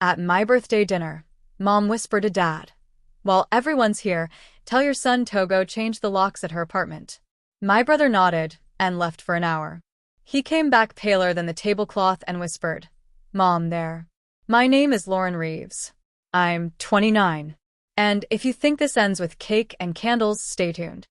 At my birthday dinner, Mom whispered to Dad. While everyone's here, tell your son Togo changed the locks at her apartment. My brother nodded and left for an hour. He came back paler than the tablecloth and whispered, Mom, there. My name is Lauren Reeves. I'm 29. And if you think this ends with cake and candles, stay tuned.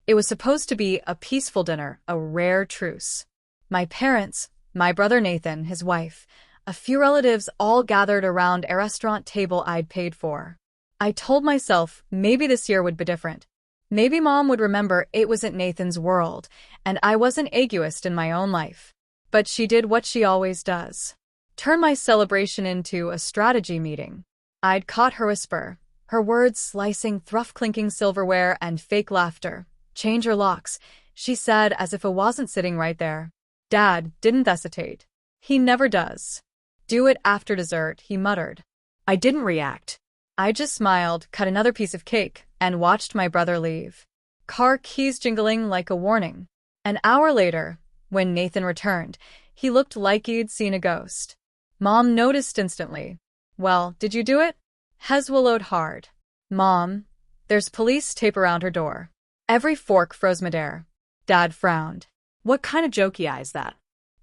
It was supposed to be a peaceful dinner, a rare truce. My parents, my brother Nathan, his wife, a few relatives all gathered around a restaurant table I'd paid for. I told myself maybe this year would be different. Maybe Mom would remember it wasn't Nathan's world, and I wasn't egoist in my own life. But she did what she always does. Turn my celebration into a strategy meeting. I'd caught her whisper, her words slicing thruff-clinking silverware and fake laughter. Change your locks, she said as if it wasn't sitting right there. Dad didn't hesitate. He never does. Do it after dessert, he muttered. I didn't react. I just smiled, cut another piece of cake, and watched my brother leave. Car keys jingling like a warning. An hour later, when Nathan returned, he looked like he'd seen a ghost. Mom noticed instantly. Well, did you do it? Hez swallowed hard. Mom, there's police tape around her door. Every fork froze midair. Dad frowned. What kind of jokey eye is that?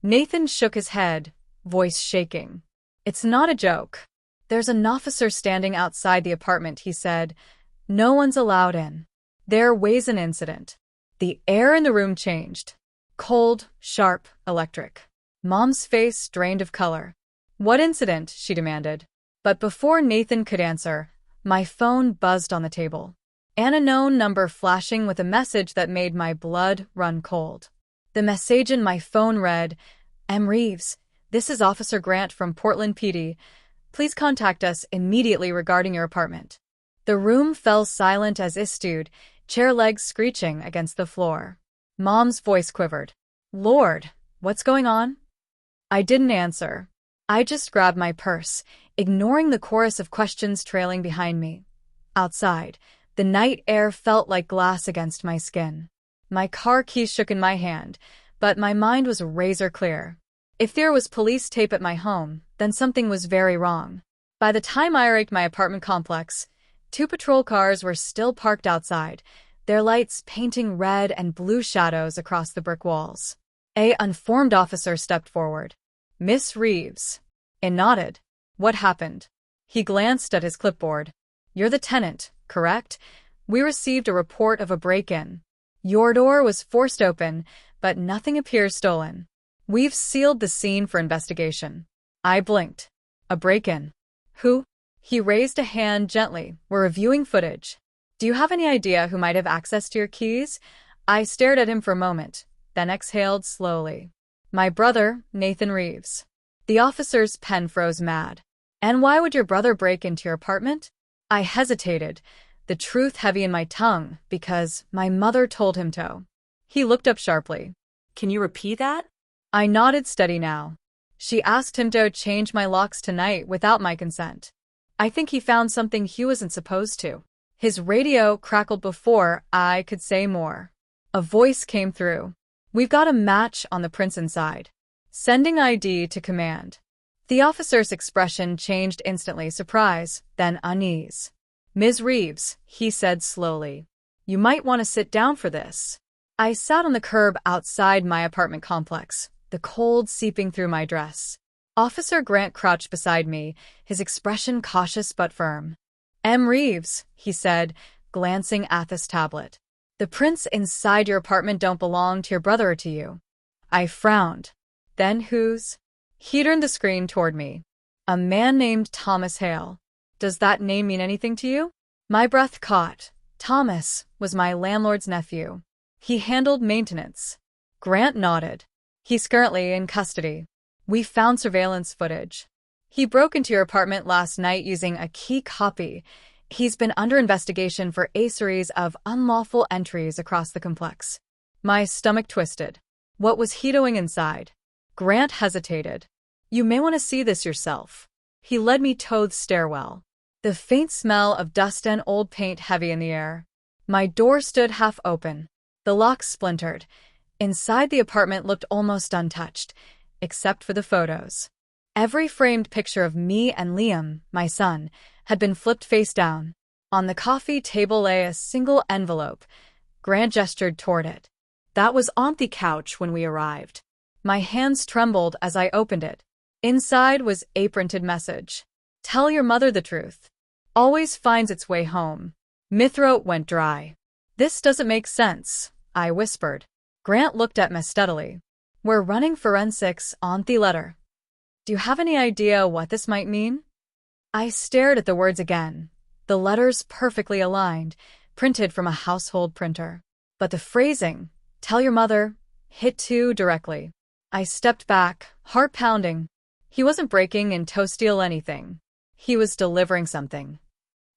Nathan shook his head, voice shaking. It's not a joke. There's an officer standing outside the apartment, he said. No one's allowed in. There was an incident. The air in the room changed. Cold, sharp, electric. Mom's face drained of color. What incident? She demanded. But before Nathan could answer, my phone buzzed on the table. An unknown number flashing with a message that made my blood run cold. The message in my phone read, M. Reeves, this is Officer Grant from Portland PD. Please contact us immediately regarding your apartment. The room fell silent as I stood, chair legs screeching against the floor. Mom's voice quivered. Lord, what's going on? I didn't answer. I just grabbed my purse, ignoring the chorus of questions trailing behind me. Outside, the night air felt like glass against my skin. My car keys shook in my hand, but my mind was razor clear. If there was police tape at my home, then something was very wrong. By the time I raked my apartment complex, 2 patrol cars were still parked outside, their lights painting red and blue shadows across the brick walls. An uniformed officer stepped forward. Miss Reeves. I nodded. What happened? He glanced at his clipboard. You're the tenant, correct? We received a report of a break-in. Your door was forced open, but nothing appears stolen. We've sealed the scene for investigation. I blinked. A break-in. Who? He raised a hand gently. We're reviewing footage. Do you have any idea who might have access to your keys? I stared at him for a moment, then exhaled slowly. My brother, Nathan Reeves. The officer's pen froze mad. And why would your brother break into your apartment? I hesitated, the truth heavy in my tongue, because my mother told him to. He looked up sharply. Can you repeat that? I nodded steady now. She asked him to change my locks tonight without my consent. I think he found something he wasn't supposed to. His radio crackled before I could say more. A voice came through. We've got a match on the prints inside. Sending ID to command. The officer's expression changed instantly, surprise, then unease. Ms. Reeves, he said slowly. You might want to sit down for this. I sat on the curb outside my apartment complex, the cold seeping through my dress. Officer Grant crouched beside me, his expression cautious but firm. M. Reeves, he said, glancing at this tablet. The prints inside your apartment don't belong to your brother or to you. I frowned. Then whose? He turned the screen toward me. A man named Thomas Hale. Does that name mean anything to you? My breath caught. Thomas was my landlord's nephew. He handled maintenance. Grant nodded. He's currently in custody. We found surveillance footage. He broke into your apartment last night using a key copy. He's been under investigation for a series of unlawful entries across the complex. My stomach twisted. What was he doing inside? Grant hesitated. You may want to see this yourself. He led me to the stairwell. The faint smell of dust and old paint heavy in the air. My door stood half open. The lock splintered. Inside the apartment looked almost untouched, except for the photos. Every framed picture of me and Liam, my son, had been flipped face down. On the coffee table lay a single envelope. Grant gestured toward it. That was on the couch when we arrived. My hands trembled as I opened it. Inside was a printed message. Tell your mother the truth. Always finds its way home. My throat went dry. This doesn't make sense, I whispered. Grant looked at me steadily. We're running forensics on the letter. Do you have any idea what this might mean? I stared at the words again. The letters perfectly aligned, printed from a household printer. But the phrasing, tell your mother, hit too directly. I stepped back, heart pounding. He wasn't breaking into steal anything. He was delivering something.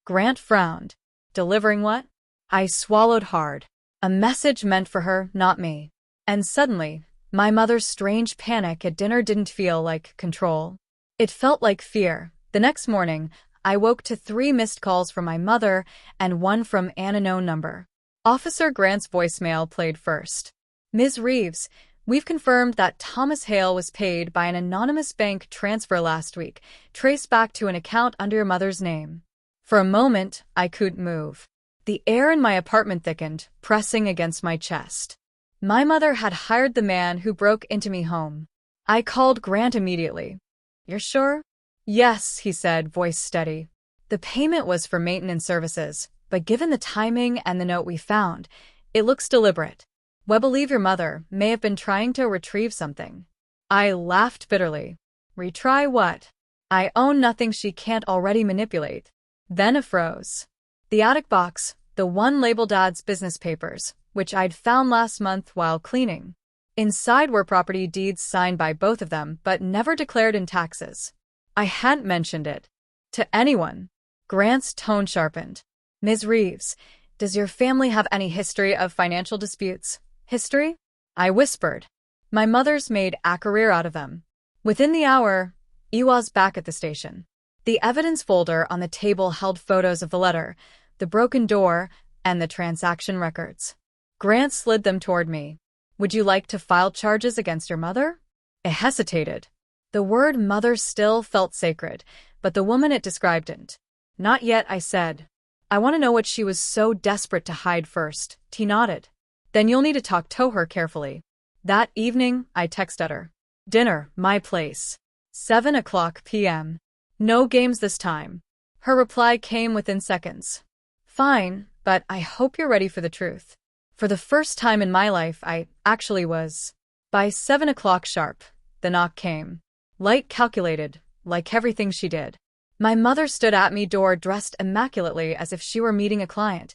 Grant frowned. Delivering what? I swallowed hard. A message meant for her, not me. And suddenly, my mother's strange panic at dinner didn't feel like control. It felt like fear. The next morning, I woke to 3 missed calls from my mother and 1 from an unknown number. Officer Grant's voicemail played first. Ms. Reeves, we've confirmed that Thomas Hale was paid by an anonymous bank transfer last week, traced back to an account under your mother's name. For a moment, I couldn't move. The air in my apartment thickened, pressing against my chest. My mother had hired the man who broke into me home. I called Grant immediately. You're sure? Yes, he said, voice steady. The payment was for maintenance services, but given the timing and the note we found, it looks deliberate. We believe your mother may have been trying to retrieve something. I laughed bitterly. Retry what? I own nothing she can't already manipulate. Then it froze. The attic box, the one labeled Dad's business papers, which I'd found last month while cleaning. Inside were property deeds signed by both of them, but never declared in taxes. I hadn't mentioned it to anyone. Grant's tone sharpened. Ms. Reeves, does your family have any history of financial disputes? History? I whispered. My mother's made a career out of them. Within the hour, I was back at the station. The evidence folder on the table held photos of the letter, the broken door, and the transaction records. Grant slid them toward me. Would you like to file charges against your mother? I hesitated. The word mother still felt sacred, but the woman it described didn't. Not yet, I said. I want to know what she was so desperate to hide first. He nodded. Then you'll need to talk to her carefully. That evening, I texted her. Dinner, my place. 7:00 p.m. No games this time. Her reply came within seconds. Fine, but I hope you're ready for the truth. For the first time in my life, I actually was. By 7:00 sharp, the knock came. Light calculated, like everything she did. My mother stood at me door dressed immaculately as if she were meeting a client,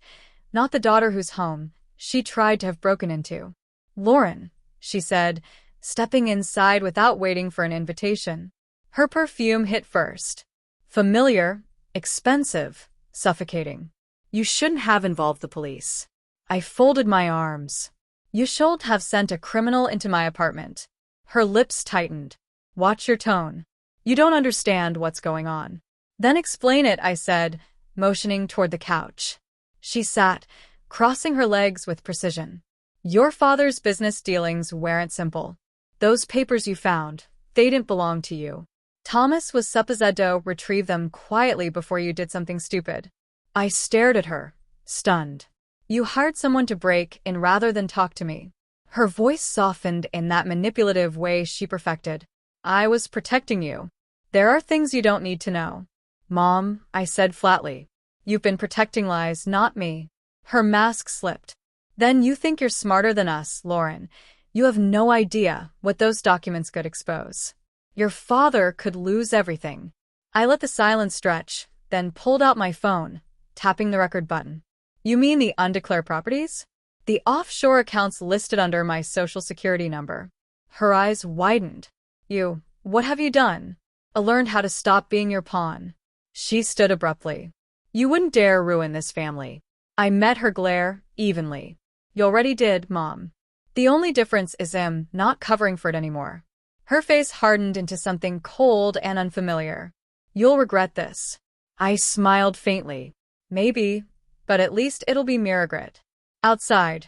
not the daughter whose home she tried to have broken into. Lauren, she said, stepping inside without waiting for an invitation. Her perfume hit first. Familiar, expensive, suffocating. You shouldn't have involved the police. I folded my arms. You shouldn't have sent a criminal into my apartment. Her lips tightened. Watch your tone. You don't understand what's going on. Then explain it, I said, motioning toward the couch. She sat, crossing her legs with precision. Your father's business dealings weren't simple. Those papers you found, they didn't belong to you. Thomas was supposed to retrieve them quietly before you did something stupid. I stared at her, stunned. You hired someone to break in rather than talk to me. Her voice softened in that manipulative way she perfected. I was protecting you. There are things you don't need to know. Mom, I said flatly. You've been protecting lies, not me. Her mask slipped. Then you think you're smarter than us, Lauren. You have no idea what those documents could expose. Your father could lose everything. I let the silence stretch, then pulled out my phone, tapping the record button. You mean the undeclared properties? The offshore accounts listed under my social security number. Her eyes widened. What have you done? I learned how to stop being your pawn. She stood abruptly. You wouldn't dare ruin this family. I met her glare, evenly. You already did, Mom. The only difference is I'm not covering for it anymore. Her face hardened into something cold and unfamiliar. You'll regret this. I smiled faintly. Maybe, but at least it'll be me regret. Outside,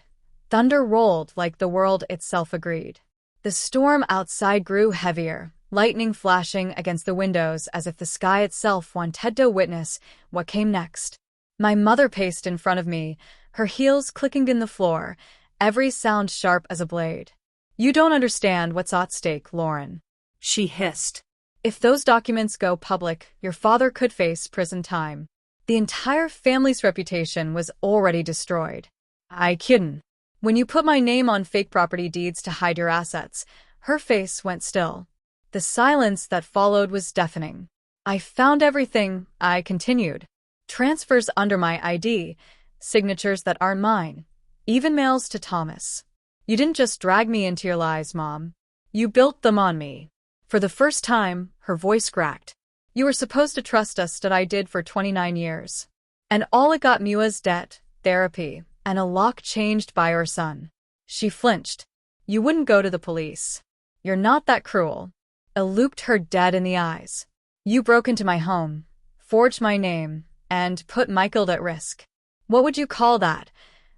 thunder rolled like the world itself agreed. The storm outside grew heavier, lightning flashing against the windows as if the sky itself wanted to witness what came next. My mother paced in front of me, her heels clicking in the floor, every sound sharp as a blade. "You don't understand what's at stake, Lauren," she hissed. "If those documents go public, your father could face prison time. The entire family's reputation was already destroyed." "I kiddin'. When you put my name on fake property deeds to hide your assets," her face went still. The silence that followed was deafening. "I found everything," I continued. "Transfers under my ID, signatures that aren't mine, even mails to Thomas. You didn't just drag me into your lies, Mom. You built them on me." For the first time, her voice cracked. "You were supposed to trust us that I did for 29 years. And all it got me was debt, therapy, and a lock changed by our son." She flinched. "You wouldn't go to the police. You're not that cruel." I looked her dead in the eyes. "You broke into my home, forged my name, and put Michael at risk. What would you call that?"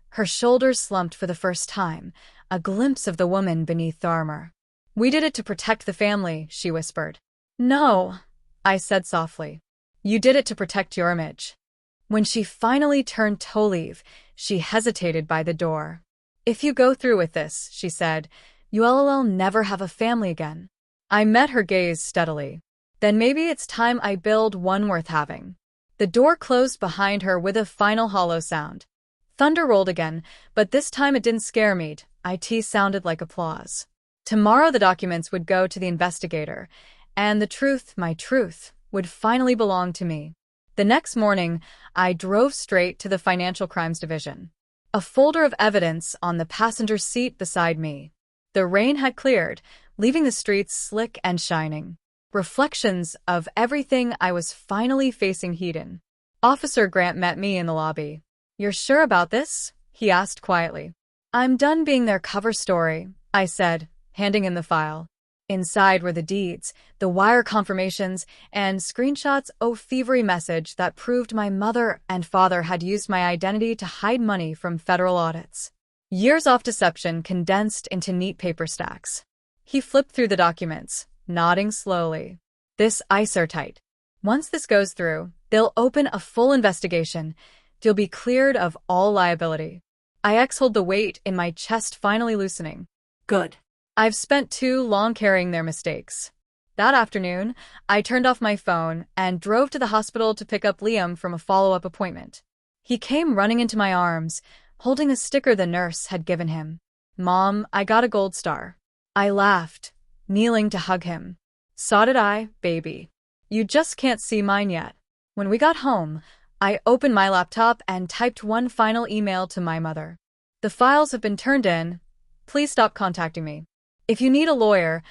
Her shoulders slumped for the first time, a glimpse of the woman beneath the armor. "We did it to protect the family," she whispered. "No," I said softly. "You did it to protect your image." When she finally turned to leave, she hesitated by the door. "If you go through with this," she said, "you'll never have a family again." I met her gaze steadily. "Then maybe it's time I build one worth having." The door closed behind her with a final hollow sound. Thunder rolled again, but this time it didn't scare me. It sounded like applause. Tomorrow the documents would go to the investigator, and the truth, my truth, would finally belong to me. The next morning, I drove straight to the Financial Crimes Division. A folder of evidence on the passenger seat beside me. The rain had cleared, leaving the streets slick and shining. Reflections of everything I was finally facing hidden. Officer Grant met me in the lobby. "You're sure about this?" he asked quietly. "I'm done being their cover story," I said, handing him the file. Inside were the deeds, the wire confirmations, and screenshots of a thievery message that proved my mother and father had used my identity to hide money from federal audits. Years of deception condensed into neat paper stacks. He flipped through the documents, nodding slowly. "This is airtight. Once this goes through, they'll open a full investigation. You'll be cleared of all liability." I exhaled, the weight in my chest finally loosening. "Good. I've spent too long carrying their mistakes." That afternoon, I turned off my phone and drove to the hospital to pick up Liam from a follow-up appointment. He came running into my arms, holding a sticker the nurse had given him. "Mom, I got a gold star." I laughed, kneeling to hug him. "So did I, baby. You just can't see mine yet." When we got home, I opened my laptop and typed one final email to my mother. "The files have been turned in. Please stop contacting me. If you need a lawyer,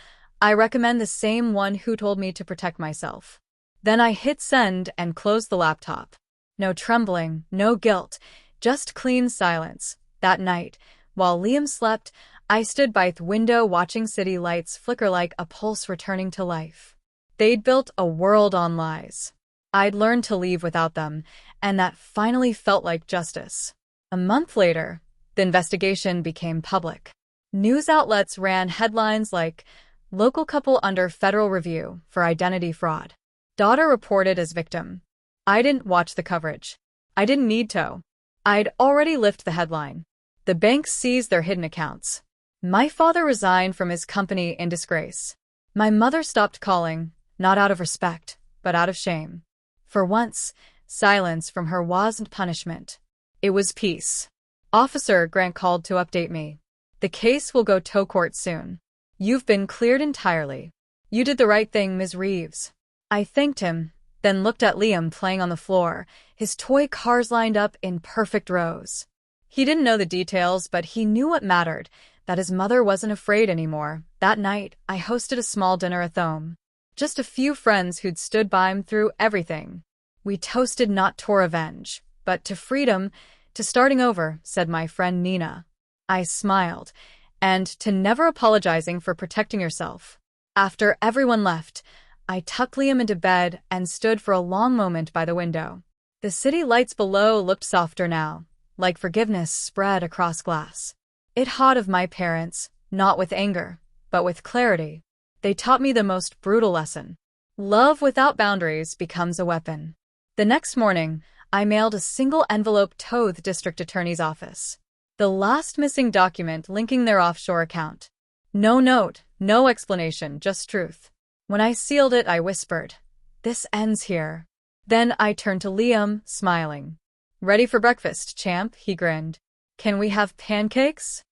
I recommend the same one who told me to protect myself." Then I hit send and closed the laptop. No trembling, no guilt, just clean silence. That night, while Liam slept, I stood by the window watching city lights flicker like a pulse returning to life. They'd built a world on lies. I'd learned to leave without them, and that finally felt like justice. A month later, the investigation became public. News outlets ran headlines like, "Local couple under federal review for identity fraud. Daughter reported as victim." I didn't watch the coverage. I didn't need to. I'd already lifted the headline. "The banks seized their hidden accounts." My father resigned from his company in disgrace. My mother stopped calling, not out of respect, but out of shame. For once, silence from her wasn't punishment. It was peace. Officer Grant called to update me. "The case will go to court soon. You've been cleared entirely. You did the right thing, Ms. Reeves." I thanked him, then looked at Liam playing on the floor, his toy cars lined up in perfect rows. He didn't know the details, but he knew what mattered, that his mother wasn't afraid anymore. That night, I hosted a small dinner at home. Just a few friends who'd stood by him through everything. We toasted not to revenge, but to freedom, to starting over, said my friend Nina. I smiled, and to never apologizing for protecting yourself. After everyone left, I tucked Liam into bed and stood for a long moment by the window. The city lights below looked softer now, like forgiveness spread across glass. It hot of my parents, not with anger, but with clarity. They taught me the most brutal lesson. Love without boundaries becomes a weapon. The next morning, I mailed a single envelope to the district attorney's office. The last missing document linking their offshore account. No note, no explanation, just truth. When I sealed it, I whispered, "This ends here." Then I turned to Liam, smiling. "Ready for breakfast, champ?" he grinned. "Can we have pancakes?"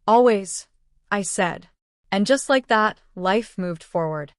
"Always," I said. And just like that, life moved forward.